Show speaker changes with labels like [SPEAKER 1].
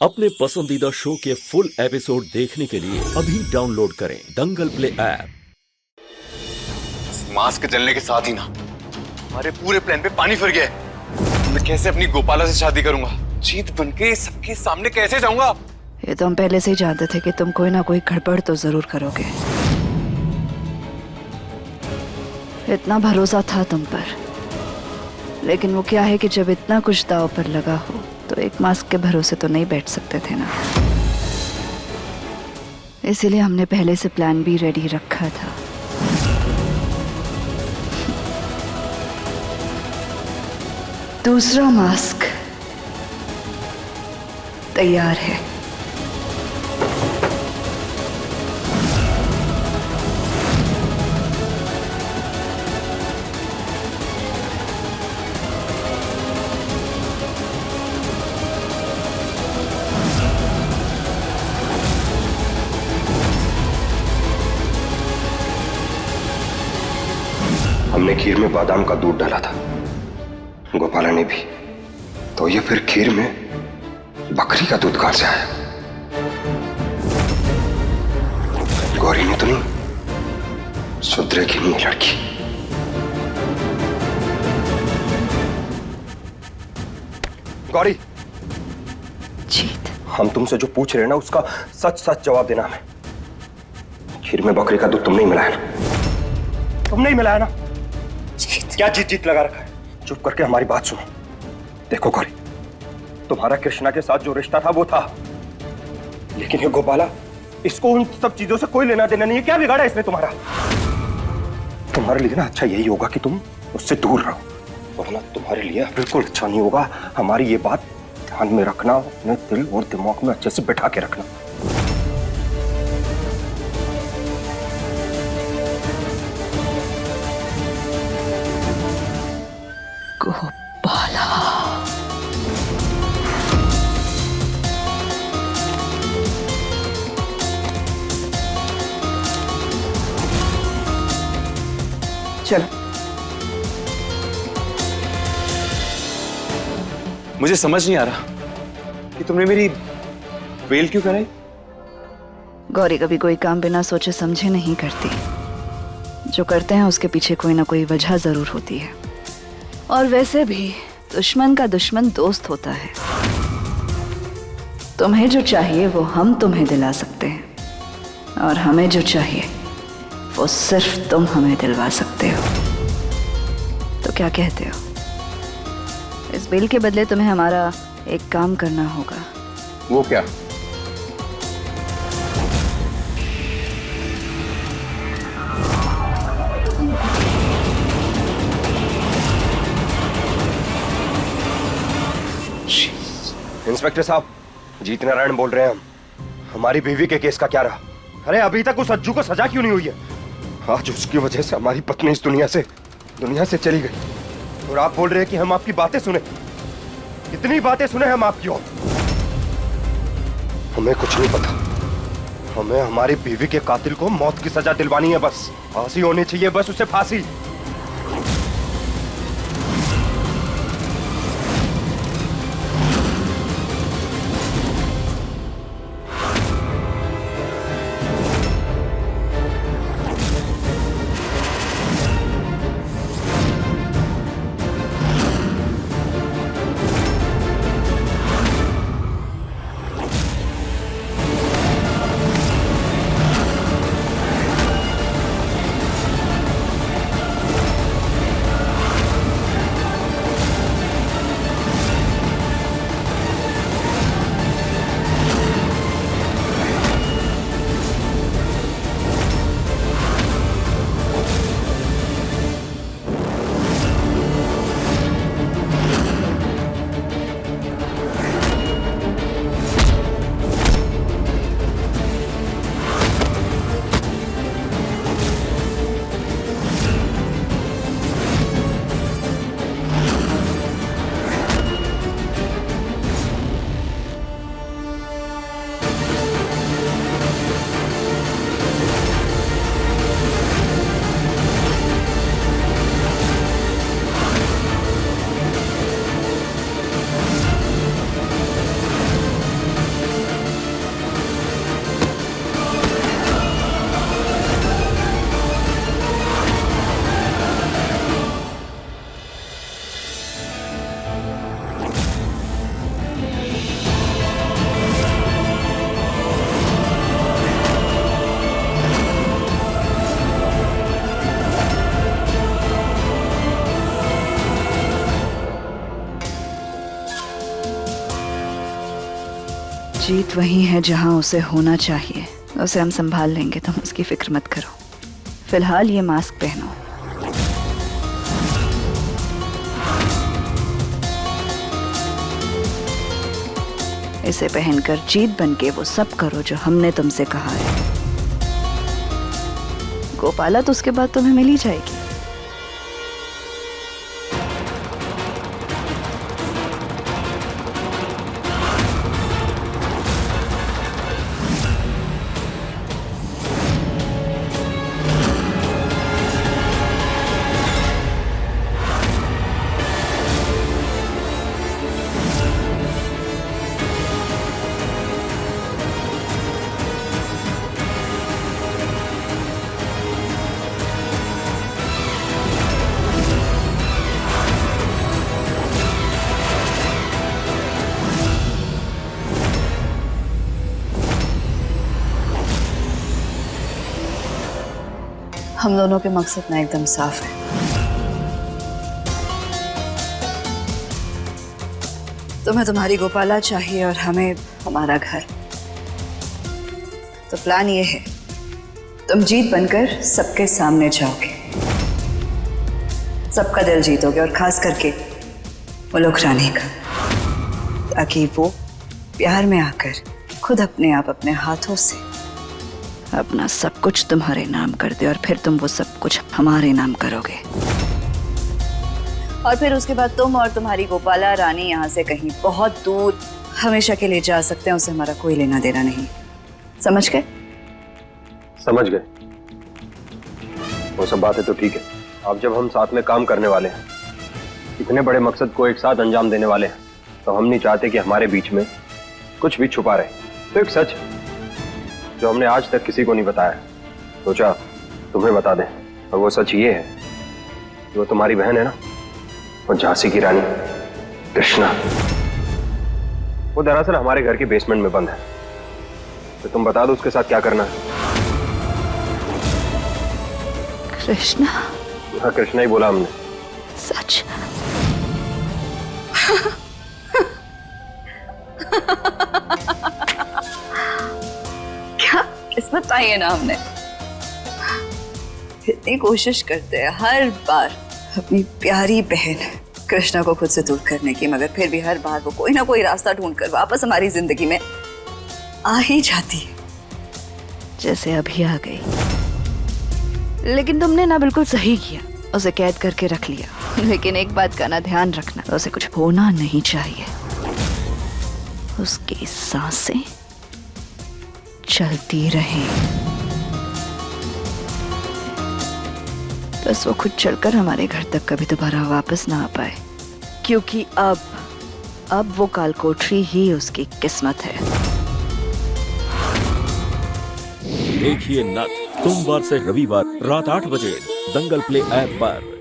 [SPEAKER 1] अपने पसंदीदा शो के फुल एपिसोड देखने के लिए अभी डाउनलोड करें दंगल प्ले ऐप।
[SPEAKER 2] मास्क जलने के साथ ही ना हमारे पूरे प्लान पे पानी फिर गया है। मैं कैसे अपनी गोपाला से शादी करूंगा? जीत बनके सबके सामने कैसे जाऊंगा?
[SPEAKER 3] ये तो हम पहले से ही जानते थे कि तुम कोई ना कोई गड़बड़ तो जरूर करोगे। इतना भरोसा था तुम पर, लेकिन वो क्या है कि जब इतना कुछ दांव पर लगा हो तो एक मास्क के भरोसे तो नहीं बैठ सकते थे ना। इसीलिए हमने पहले से प्लान भी रेडी रखा था। दूसरा मास्क तैयार है।
[SPEAKER 4] हमने खीर में बादाम का दूध डाला था, गोपाला ने भी, तो ये फिर खीर में बकरी का दूध कहां से आया? गौरी ने तो नहीं, सुधरेगी नहीं लड़की। गौरी,
[SPEAKER 3] जीत,
[SPEAKER 4] हम तुमसे जो पूछ रहे हैं ना उसका सच सच जवाब देना हमें। खीर में बकरी का दूध तुम नहीं मिलाया ना? तुम नहीं मिलाया ना? क्या जीत जीत लगा रखा है? चुप करके हमारी बात सुनो। देखो गौरी, तुम्हारा कृष्णा के साथ जो रिश्ता था वो था, लेकिन ये गोपाला, इसको उन सब चीजों से कोई लेना देना नहीं है। क्या बिगाड़ा इसने तुम्हारा? तुम्हारे लिए ना अच्छा यही होगा कि तुम उससे दूर रहो, वरना तुम्हारे लिए बिल्कुल अच्छा नहीं होगा। हमारी ये बात ध्यान में रखना, अपने दिल और दिमाग में अच्छे से बिठा के रखना।
[SPEAKER 3] गोपाला, चलो।
[SPEAKER 2] मुझे समझ नहीं आ रहा कि तुमने मेरी बेल क्यों कराई?
[SPEAKER 3] गौरी कभी कोई काम बिना सोचे समझे नहीं करती। जो करते हैं उसके पीछे कोई ना कोई वजह जरूर होती है। और वैसे भी दुश्मन का दुश्मन दोस्त होता है। तुम्हें जो चाहिए वो हम तुम्हें दिला सकते हैं, और हमें जो चाहिए वो सिर्फ तुम हमें दिलवा सकते हो। तो क्या कहते हो? इस बिल के बदले तुम्हें हमारा एक काम करना होगा।
[SPEAKER 2] वो क्या?
[SPEAKER 4] इंस्पेक्टर साहब, जीत नारायण बोल रहे हैं हम। हमारी बीवी के केस का क्या रहा? अरे अभी तक उस अज्जू को सजा क्यों नहीं हुई है? आज उसकी वजह से हमारी पत्नी इस दुनिया से चली गई, और आप बोल रहे हैं कि हम आपकी बातें सुने। कितनी बातें सुने हम आपकी? और हमें कुछ नहीं पता। हमें हमारी बीवी के कातिल को मौत की सजा दिलवानी है, बस फांसी होनी चाहिए, बस उसे फांसी।
[SPEAKER 3] जीत वही है जहां उसे होना चाहिए। उसे हम संभाल लेंगे, तुम उसकी फिक्र मत करो। फिलहाल ये मास्क पहनो। इसे पहनकर जीत बनके वो सब करो जो हमने तुमसे कहा है। गोपाला तो उसके बाद तुम्हें मिल ही जाएगी। हम दोनों के मकसद ना एकदम साफ है। तुम्हें तुम्हारी गोपाला चाहिए और हमें हमारा घर। तो प्लान ये है, तुम जीत बनकर सबके सामने जाओगे, सबका दिल जीतोगे और खास करके मुल्क रानी का, ताकि वो प्यार में आकर खुद अपने आप अपने हाथों से अपना सब कुछ तुम्हारे नाम कर दे और फिर तुम वो सब कुछ हमारे नाम करोगे। और फिर उसके बाद तुम और तुम्हारी गोपाला रानी यहाँ से कहीं बहुत दूर हमेशा के लिए जा सकते हैं। उससे हमारा कोई लेना देना नहीं। समझ गए?
[SPEAKER 4] समझ गए। वो सब बातें तो ठीक है। अब जब हम साथ में काम करने वाले हैं, इतने बड़े मकसद को एक साथ अंजाम देने वाले हैं, तो हम नहीं चाहते कि हमारे बीच में कुछ भी छुपा रहे। तो एक सच जो हमने आज तक किसी को नहीं बताया, सोचा तुम्हें बता दें। और वो सच ये है कि वो तुम्हारी बहन है ना, वो झांसी की रानी कृष्णा, वो दरअसल हमारे घर के बेसमेंट में बंद है। तो तुम बता दो उसके साथ क्या करना है।
[SPEAKER 3] कृष्णा?
[SPEAKER 4] हाँ, कृष्णा ही बोला हमने।
[SPEAKER 3] सच? क्या किस्मत पाई है ना हमने। इतनी कोशिश करते हैं हर बार अपनी प्यारी बहन कृष्णा को खुद से दूर करने की, मगर फिर भी हर बार वो कोई ना कोई रास्ता ढूंढकर वापस हमारी जिंदगी में आ ही जाती है, जैसे अभी आ गई। लेकिन तुमने ना बिल्कुल सही किया, उसे कैद करके रख लिया। लेकिन एक बात का ना ध्यान रखना, उसे कुछ होना नहीं चाहिए। उसकी सांसें चलती रहें, बस वो खुद चलकर हमारे घर तक कभी दोबारा वापस ना आ पाए, क्योंकि अब वो कालकोठरी ही उसकी किस्मत है।
[SPEAKER 1] देखिए नथ सोमवार से रविवार रात 8 बजे दंगल प्ले ऐप पर।